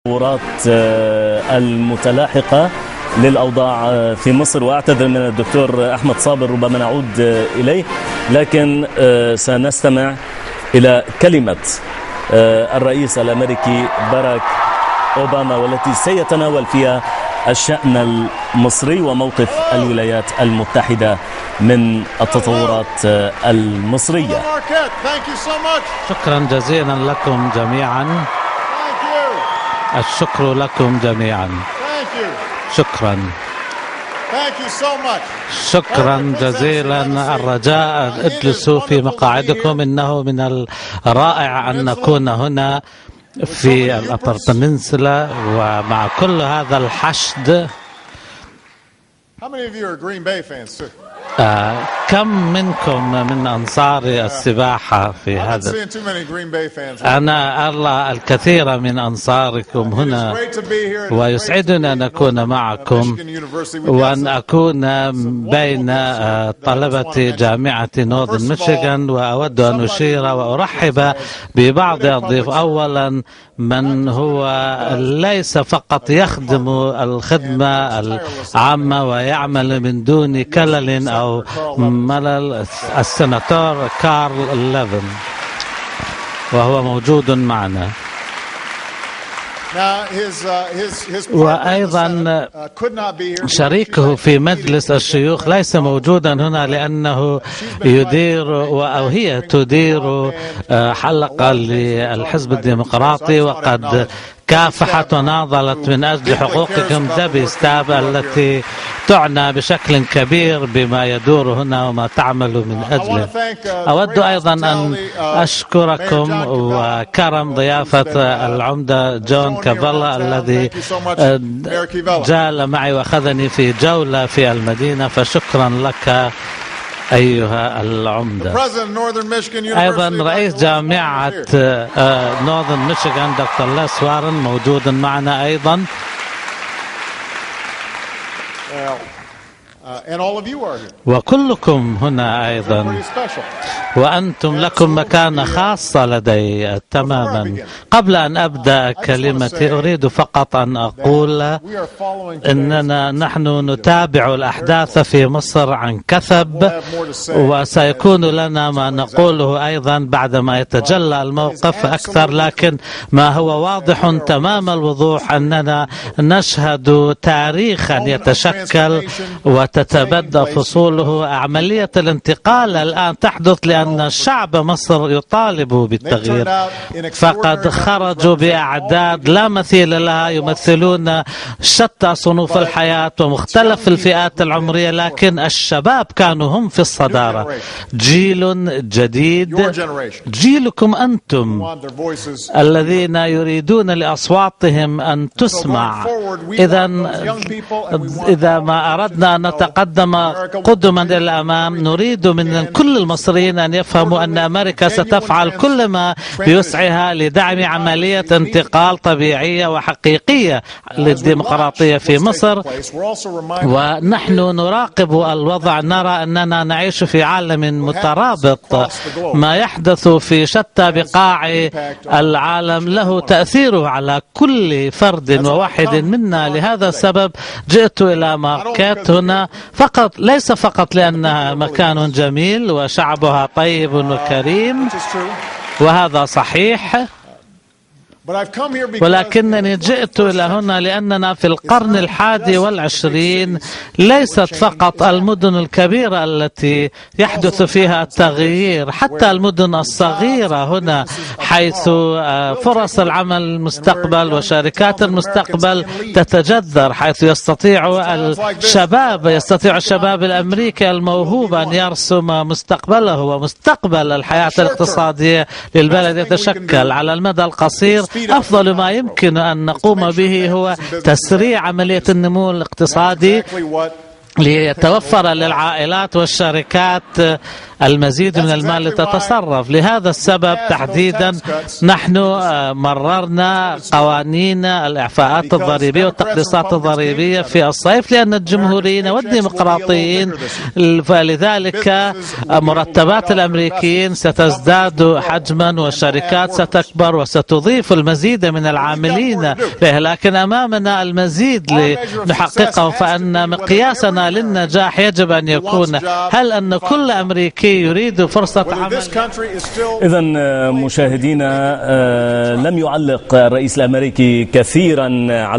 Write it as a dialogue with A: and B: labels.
A: التطورات المتلاحقة للأوضاع في مصر، وأعتذر من الدكتور أحمد صابر ربما نعود إليه، لكن سنستمع إلى كلمة الرئيس الأمريكي باراك أوباما والتي سيتناول فيها الشأن المصري وموقف الولايات المتحدة من التطورات المصرية.
B: شكرا جزيلا لكم جميعا. الشكر لكم جميعا. شكرا. شكرا جزيلا. الرجاء اجلسوا في مقاعدكم. إنه من الرائع أن نكون هنا في الأبر بننسلا ومع كل هذا الحشد. كم منكم من أنصار السباحة في هذا؟ أنا أرى الكثير من أنصاركم هنا، ويسعدنا أن نكون معكم وأن أكون بين طلبة جامعة نورث ميشيغان. وأود أن أشير وأرحب ببعض الضيوف. أولا من هو ليس فقط يخدم الخدمة العامة ويعمل من دون كلل أو ملل، السناتور كارل ليفن، وهو موجود معنا. وأيضا شريكه في مجلس الشيوخ ليس موجودا هنا لأنه يدير أو هي تدير حلقة للحزب الديمقراطي، وقد كافحت وناضلت من أجل حقوقكم ديبي ستاب التي تعنى بشكل كبير بما يدور هنا وما تعمل من أجله. أود أيضا أن أشكركم وكرم ضيافة العمدة جون كافيلا الذي جاء معي وأخذني في جولة في المدينة، فشكرا لك أيها العمدة. أيضا رئيس جامعة نورث ميشيغان دكتور ليس وارن موجود معنا أيضا. وكلكم هنا أيضا، وأنتم لكم مكانة خاصة لدي تماما. قبل أن أبدأ كلمتي أريد فقط أن أقول أننا نحن نتابع الأحداث في مصر عن كثب، وسيكون لنا ما نقوله أيضا بعدما يتجلى الموقف أكثر. لكن ما هو واضح تمام الوضوح أننا نشهد تاريخا يتشكل وتتبدى فصوله. عملية الانتقال الآن تحدث لأن الشعب مصر يطالب بالتغيير، فقد خرجوا بأعداد لا مثيل لها، يمثلون شتى صنوف الحياة ومختلف الفئات العمرية، لكن الشباب كانوا هم في الصدارة. جيل جديد، جيلكم أنتم الذين يريدون لأصواتهم أن تسمع. إذا ما أردنا أن نتقدم قدما إلى الأمام، نريد من كل المصريين أن يفهموا أن أمريكا ستفعل كل ما بوسعها لدعم عملية انتقال طبيعية وحقيقية للديمقراطية في مصر. ونحن نراقب الوضع، نرى أننا نعيش في عالم مترابط. ما يحدث في شتى بقاع العالم له تأثيره على كل فرد وواحد منا. لهذا السبب جئت إلى ماركات هنا ليس فقط لأنها مكان جميل وشعبها طيب وكريم، وهذا صحيح، ولكنني جئت إلى هنا لأننا في القرن 21. ليست فقط المدن الكبيرة التي يحدث فيها التغيير، حتى المدن الصغيرة هنا، حيث فرص العمل المستقبل وشركات المستقبل تتجذر، حيث يستطيع الشباب الأمريكي الموهوب أن يرسم مستقبله ومستقبل الحياة الاقتصادية للبلد. يتشكل على المدى القصير أفضل ما يمكن أن نقوم به هو تسريع عملية النمو الاقتصادي ليتوفر للعائلات والشركات المزيد من المال لتتصرف. لهذا السبب تحديدا نحن مررنا قوانين الإعفاءات الضريبية والتقديسات الضريبية في الصيف، لأن الجمهوريين والديمقراطيين فلذلك مرتبات الأمريكيين ستزداد حجما والشركات ستكبر وستضيف المزيد من العاملين له، لكن أمامنا المزيد لنحققه. فأن مقياسنا للنجاح يجب أن يكون هل أن كل أمريكي يريد فرصة عمل.
A: إذن مشاهدينا، لم يعلق الرئيس الأمريكي كثيرا على